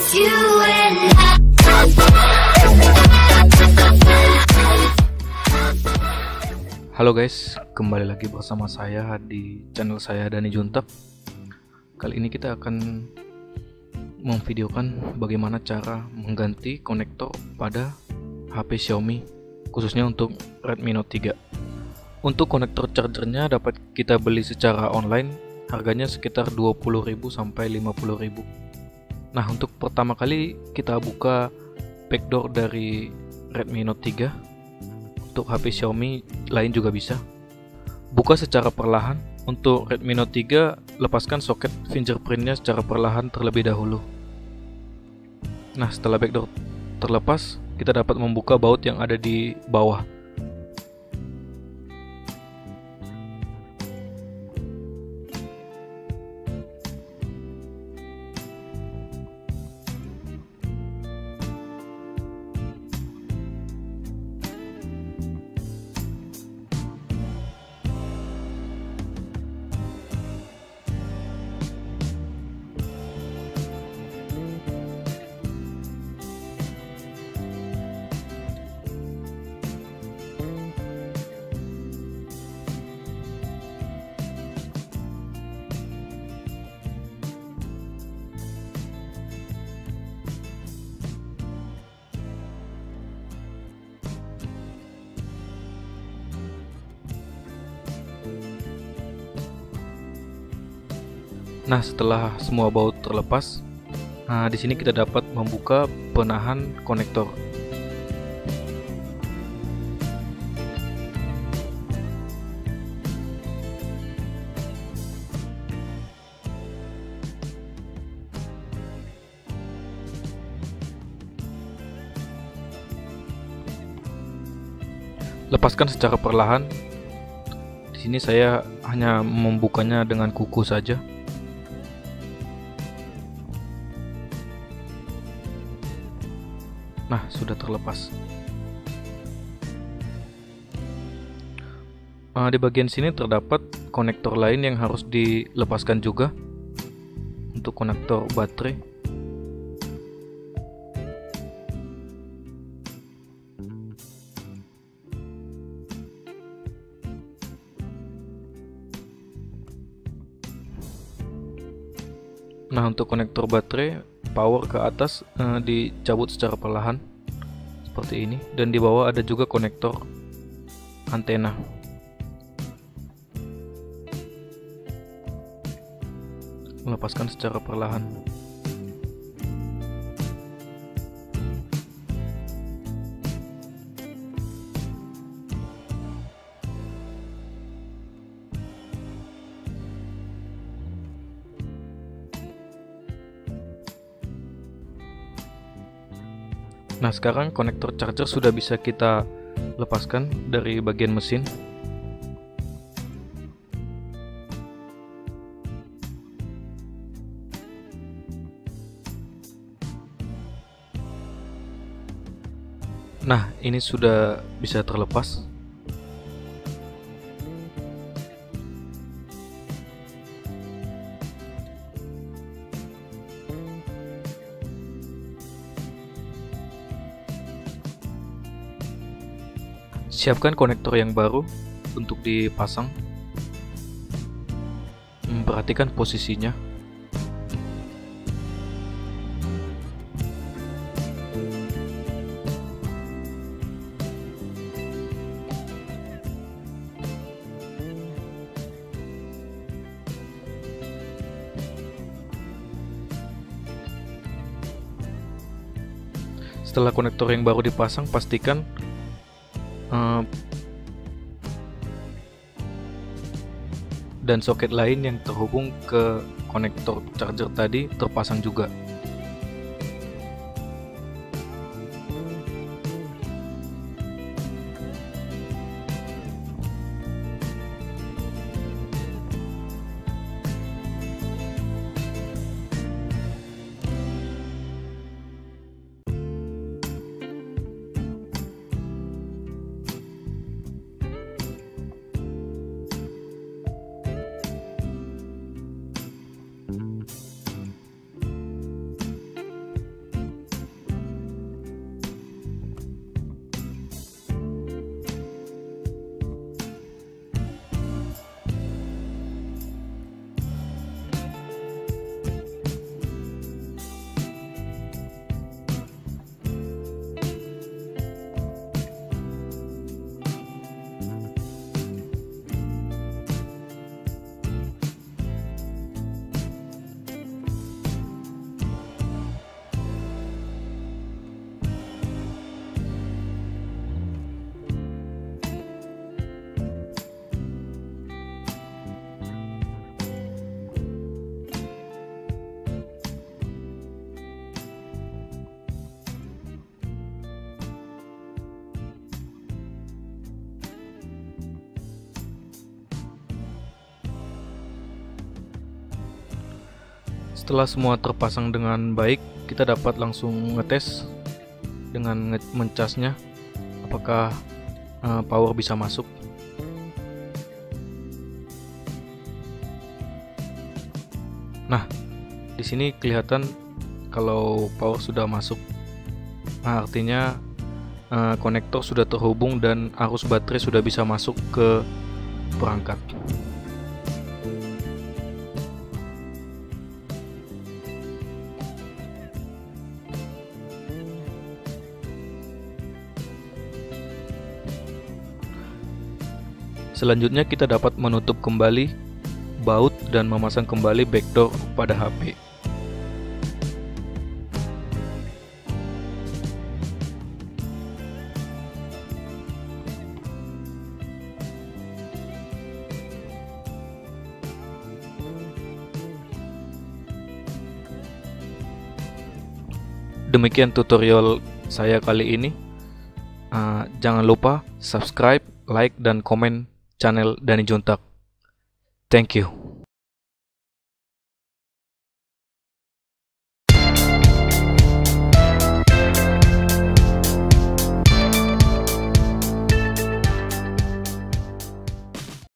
It's you and I. Halo guys, kembali lagi bersama saya di channel saya Dani Juntak. Kali ini kita akan memvideokan bagaimana cara mengganti konektor pada HP Xiaomi, khususnya untuk Redmi Note 3. Untuk konektor chargernya dapat kita beli secara online, harganya sekitar 20.000 sampai 50.000. Nah, untuk pertama kali kita buka backdoor dari Redmi Note 3. Untuk HP Xiaomi lain juga bisa. Buka secara perlahan. Untuk Redmi Note 3, lepaskan soket fingerprintnya secara perlahan terlebih dahulu. Nah, setelah backdoor terlepas, kita dapat membuka baut yang ada di bawah. Nah, setelah semua baut terlepas, di sini kita dapat membuka penahan konektor. Lepaskan secara perlahan. Di sini saya hanya membukanya dengan kuku saja. Nah, sudah terlepas. Di bagian sini terdapat konektor lain yang harus dilepaskan juga. Untuk konektor baterai. Nah, untuk konektor baterai power ke atas dicabut secara perlahan seperti ini, dan di bawah ada juga konektor antena. Melepaskan secara perlahan. Nah, sekarang konektor charger sudah bisa kita lepaskan dari bagian mesin. Nah, ini sudah bisa terlepas. Siapkan konektor yang baru untuk dipasang. Perhatikan posisinya. Setelah konektor yang baru dipasang, pastikan dan soket lain yang terhubung ke konektor charger tadi terpasang juga. Setelah semua terpasang dengan baik, kita dapat langsung ngetes dengan mencasnya apakah power bisa masuk. Nah, di sini kelihatan kalau power sudah masuk. Nah, artinya konektor sudah terhubung dan arus baterai sudah bisa masuk ke perangkat. Selanjutnya kita dapat menutup kembali baut dan memasang kembali backdoor pada HP. Demikian tutorial saya kali ini. Jangan lupa subscribe, like, dan komen channel Dani Juntak. Thank you.